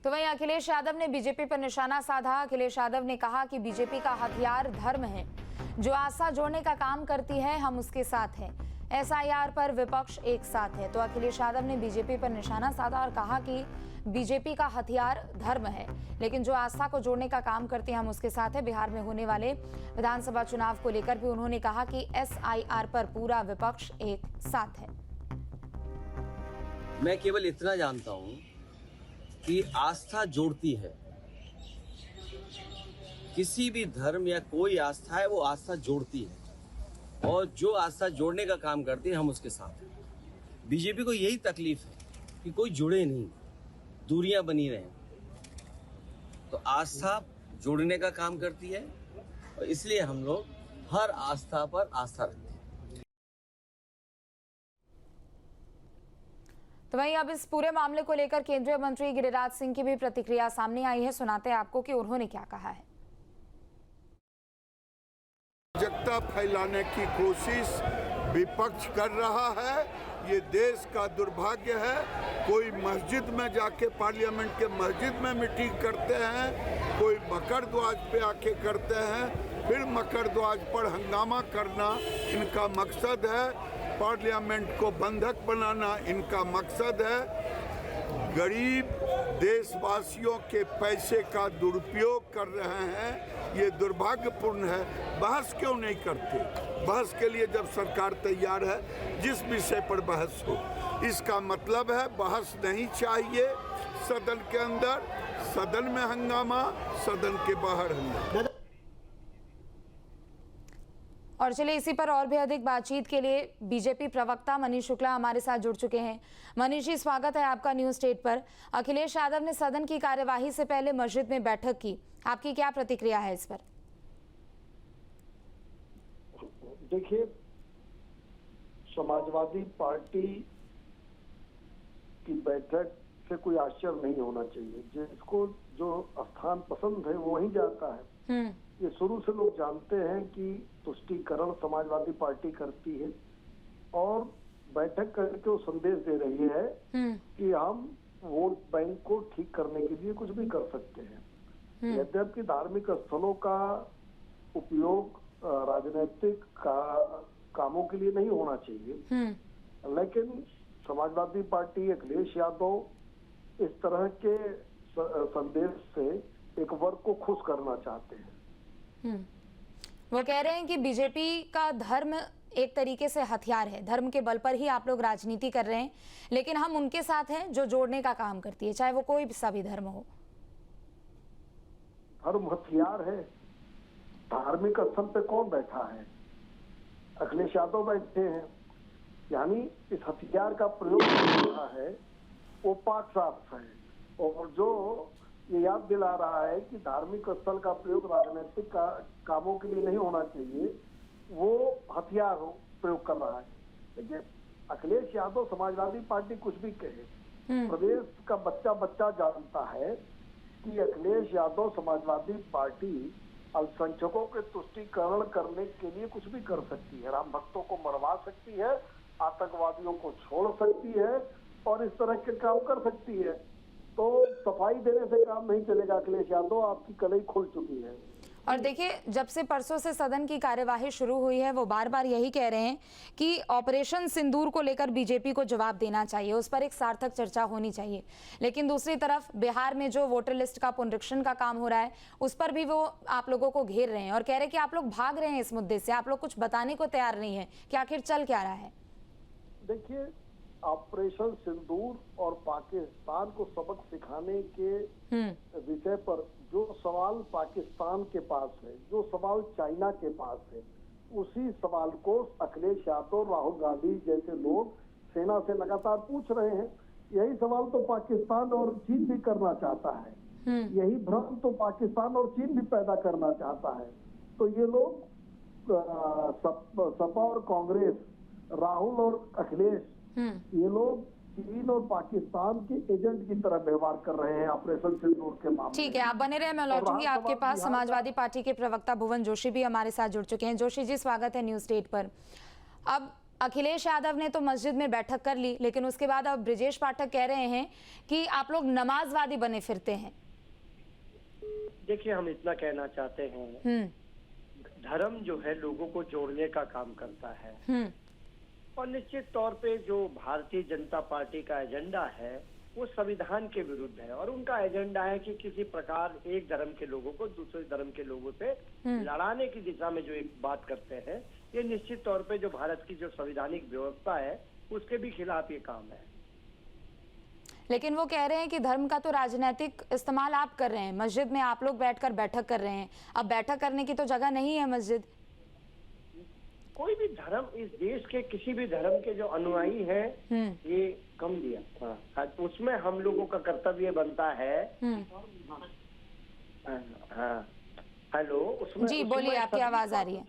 तो वहीं अखिलेश यादव ने बीजेपी पर निशाना साधा। अखिलेश यादव ने कहा कि बीजेपी का हथियार धर्म है, जो आस्था जोड़ने का काम करती है, हम उसके साथ हैं। एसआईआर पर विपक्ष एक साथ है। तो अखिलेश यादव ने बीजेपी पर निशाना साधा और कहा कि बीजेपी का हथियार धर्म है, लेकिन जो आस्था को जोड़ने का काम करते हैं, हम उसके साथ है। बिहार में होने वाले विधानसभा चुनाव को लेकर भी उन्होंने कहा कि एसआईआर पर पूरा विपक्ष एक साथ है। मैं केवल इतना जानता हूं कि आस्था जोड़ती है। किसी भी धर्म या कोई आस्था है, वो आस्था जोड़ती है, और जो आस्था जोड़ने का काम करती है, हम उसके साथ हैं। बीजेपी को यही तकलीफ है कि कोई जुड़े नहीं, दूरियां बनी रहें। तो आस्था जोड़ने का काम करती है, और इसलिए हम लोग हर आस्था पर आस्था रखते हैं। तो वहीं अब इस पूरे मामले को लेकर केंद्रीय मंत्री गिरिराज सिंह की भी प्रतिक्रिया सामने आई है। सुनाते हैं आपको कि उन्होंने क्या कहा है। अराजकता फैलाने की कोशिश विपक्ष कर रहा है। ये देश का दुर्भाग्य है। कोई मस्जिद में जाके, पार्लियामेंट के मस्जिद में मीटिंग करते हैं, कोई मकर ध्वज पे आके करते हैं, फिर मकर ध्वज पर हंगामा करना इनका मकसद है। पार्लियामेंट को बंधक बनाना इनका मकसद है। गरीब देशवासियों के पैसे का दुरुपयोग कर रहे हैं, ये दुर्भाग्यपूर्ण है। बहस क्यों नहीं करते? बहस के लिए जब सरकार तैयार है, जिस विषय पर बहस हो, इसका मतलब है बहस नहीं चाहिए। सदन के अंदर, सदन में हंगामा, सदन के बाहर हंगामा। और चलिए इसी पर और भी अधिक बातचीत के लिए बीजेपी प्रवक्ता मनीष शुक्ला हमारे साथ जुड़ चुके हैं। मनीष जी, स्वागत है आपका न्यूज स्टेट पर। अखिलेश यादव ने सदन की कार्यवाही से पहले मस्जिद में बैठक की, आपकी क्या प्रतिक्रिया है इस पर? देखिए, समाजवादी पार्टी की बैठक से कोई आश्चर्य नहीं होना चाहिए। जिसको जो स्थान पसंद है वो वहीं जाता है। ये शुरू से लोग जानते हैं कि तुष्टीकरण समाजवादी पार्टी करती है, और बैठक करके वो संदेश दे रही है कि हम वोट बैंक को ठीक करने के लिए कुछ भी कर सकते हैं। यद्यपि धार्मिक स्थलों का उपयोग राजनीतिक कामों के लिए नहीं होना चाहिए, लेकिन समाजवादी पार्टी, अखिलेश यादव इस तरह के संदेश से एक वर्ग को खुश करना चाहते हैं। वो कह रहे हैं कि बीजेपी का धर्म एक तरीके से हथियार है, धर्म के बल पर ही आप लोग राजनीति कर रहे हैं, लेकिन हम उनके साथ हैं जो जोड़ने का काम करती है, चाहे वो कोई सा भी धर्म हो। धर्म हथियार है। धार्मिक स्थल पे कौन बैठा है? अखिलेश यादव बैठे हैं। यानी इस हथियार का प्रयोग कर रहा है वो पाक साफ है, और जो ये याद दिला रहा है कि धार्मिक स्थल का प्रयोग राजनीतिक कामों के लिए नहीं होना चाहिए, वो हथियार प्रयोग कर रहा है। देखिए, अखिलेश यादव समाजवादी पार्टी कुछ भी कहे, प्रदेश का बच्चा बच्चा जानता है कि अखिलेश यादव समाजवादी पार्टी अल्पसंख्यकों के तुष्टीकरण करने के लिए कुछ भी कर सकती है। राम भक्तों को मरवा सकती है, आतंकवादियों को छोड़ सकती है, और इस तरह के काम कर सकती है। तो सफाई देने से काम नहीं चलेगा। अखिलेश यादव, आपकी कलई खुल चुकी है। और देखिए, जब से परसों से सदन की कार्यवाही शुरू हुई है, वो बार बार यही कह रहे हैं कि ऑपरेशन सिंदूर को लेकर बीजेपी को जवाब देना चाहिए, उस पर एक सार्थक चर्चा होनी चाहिए। लेकिन दूसरी तरफ बिहार में जो वोटर लिस्ट का पुनरीक्षण का काम हो रहा है, उस पर भी वो आप लोगों को घेर रहे हैं और कह रहे हैं कि आप लोग भाग रहे हैं इस मुद्दे से, आप लोग कुछ बताने को तैयार नहीं है कि आखिर चल क्या रहा है। देखिए, ऑपरेशन सिंदूर और पाकिस्तान को सबक सिखाने के विषय पर जो सवाल पाकिस्तान के पास है, जो सवाल चाइना के पास है, उसी सवाल को अखिलेश यादव, राहुल गांधी जैसे लोग सेना से लगातार पूछ रहे हैं। यही सवाल तो पाकिस्तान और चीन भी करना चाहता है। यही भ्रम तो पाकिस्तान और चीन भी पैदा करना चाहता है। तो ये लोग सपा और कांग्रेस, राहुल और अखिलेश, ये लोग चीन और पाकिस्तान के एजेंट की तरह व्यवहार कर रहे हैं ऑपरेशन सिंदूर के मामले। ठीक है, आप बने रहे, मैं लौटूंगी आपके पास। समाजवादी पार्टी के प्रवक्ता भुवन जोशी भी हमारे साथ जुड़ चुके हैं। जोशी जी, स्वागत है न्यूज स्टेट पर। अब अखिलेश यादव ने तो मस्जिद में बैठक कर ली, लेकिन उसके बाद अब ब्रिजेश पाठक कह रहे हैं कि आप लोग नमाजवादी बने फिरते हैं। देखिए, हम इतना कहना चाहते हैं, धर्म जो है लोगों को जोड़ने का काम करता है और निश्चित तौर पे जो भारतीय जनता पार्टी का एजेंडा है वो संविधान के विरुद्ध है और उनका एजेंडा है कि किसी प्रकार एक धर्म के लोगों को दूसरे धर्म के लोगों से लड़ाने की दिशा में जो एक बात करते हैं, ये निश्चित तौर पे जो भारत की जो संवैधानिक व्यवस्था है उसके भी खिलाफ ये काम है। लेकिन वो कह रहे हैं कि धर्म का तो राजनीतिक इस्तेमाल आप कर रहे हैं, मस्जिद में आप लोग बैठकर बैठक कर रहे हैं, अब बैठक करने की तो जगह नहीं है मस्जिद। कोई भी धर्म, इस देश के किसी भी धर्म के जो अनुयायी हैं, ये कम दिया, हाँ, उसमें हम लोगों का कर्तव्य बनता है। हाँ, हेलो, उसमें जी बोलिए, आपकी आवाज आ रही है।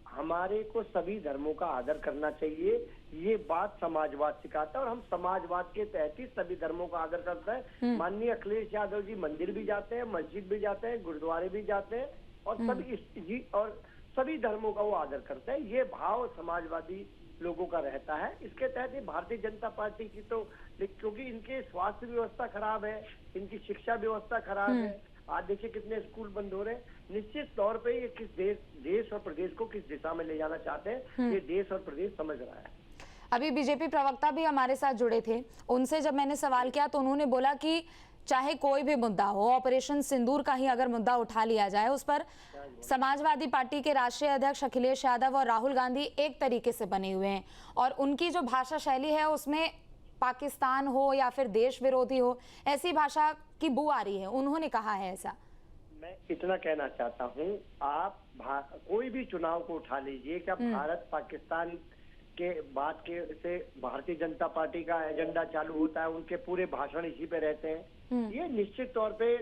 हमारे को सभी धर्मों का आदर करना चाहिए, ये बात समाजवाद सिखाता है और हम समाजवाद के तहत ही सभी धर्मों का आदर करते हैं। माननीय अखिलेश यादव जी मंदिर भी जाते हैं, मस्जिद भी जाते हैं, गुरुद्वारे भी जाते हैं और सभी धर्मों का वो आदर करते हैं। ये भाव समाजवादी लोगों का रहता है। इसके तहत ही भारतीय जनता पार्टी की तो, क्योंकि इनके स्वास्थ्य व्यवस्था खराब है, इनकी शिक्षा व्यवस्था खराब है, आज देखिए कितने स्कूल बंद हो रहे हैं। निश्चित तौर पे ये किस देश और प्रदेश को किस दिशा में ले जाना चाहते हैं, ये देश और प्रदेश समझ रहा है। अभी बीजेपी प्रवक्ता भी हमारे साथ जुड़े थे, उनसे जब मैंने सवाल किया तो उन्होंने बोला कि चाहे कोई भी मुद्दा हो, ऑपरेशन सिंदूर का ही अगर मुद्दा उठा लिया जाए, उस पर समाजवादी पार्टी के राष्ट्रीय अध्यक्ष अखिलेश यादव और राहुल गांधी एक तरीके से बने हुए हैं और उनकी जो भाषा शैली है उसमें पाकिस्तान हो या फिर देश विरोधी हो, ऐसी भाषा की बू आ रही है, उन्होंने कहा है ऐसा। मैं इतना कहना चाहता हूँ, आप कोई भी चुनाव को उठा लीजिए, क्या भारत पाकिस्तान के बात के से भारतीय जनता पार्टी का एजेंडा चालू होता है, उनके पूरे भाषण इसी पे रहते हैं। ये निश्चित तौर पे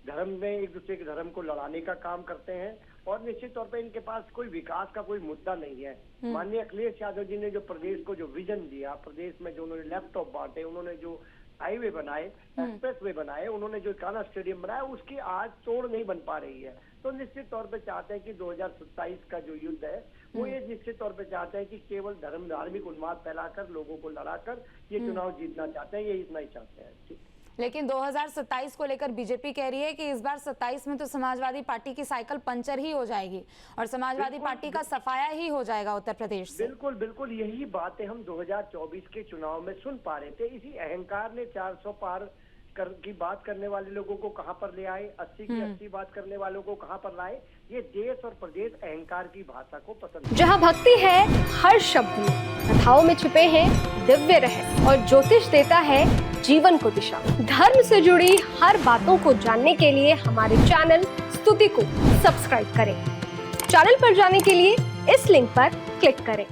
धर्म में एक दूसरे के धर्म को लड़ाने का काम करते हैं और निश्चित तौर पे इनके पास कोई विकास का कोई मुद्दा नहीं है। माननीय अखिलेश यादव जी ने जो प्रदेश को जो विजन दिया, प्रदेश में जो उन्होंने लैपटॉप बांटे, उन्होंने जो हाईवे बनाए, एक्सप्रेस वे बनाए, उन्होंने जो कान्हा स्टेडियम बनाया, उसकी आज तोड़ नहीं बन पा रही है। तो निश्चित तौर पे चाहते हैं कि 2027 का जो युद्ध है वो ये निश्चित तौर पे चाहते हैं कि केवल धार्मिक उन्माद फैलाकर लोगों को लड़ाकर ये चुनाव जीतना चाहते हैं, ये इतना ही चाहते हैं। लेकिन 2027 को लेकर बीजेपी कह रही है कि इस बार 27 में तो समाजवादी पार्टी की साइकिल पंचर ही हो जाएगी और समाजवादी पार्टी का सफाया ही हो जाएगा उत्तर प्रदेश से। बिल्कुल बिल्कुल, यही बातें हम 2024 के चुनाव में सुन पा रहे थे। इसी अहंकार ने 400 पार की बात करने वाले लोगों को कहां पर ले आए, 80 की 80 बात करने वालों को कहां पर लाए। ये देश और प्रदेश अहंकार की भाषा को पसंद, जहां भक्ति है हर शब्द में, कथाओं में छुपे हैं दिव्य रहस्य और ज्योतिष देता है जीवन को दिशा। धर्म से जुड़ी हर बातों को जानने के लिए हमारे चैनल स्तुति को सब्सक्राइब करें। चैनल पर जाने के लिए इस लिंक पर क्लिक करें।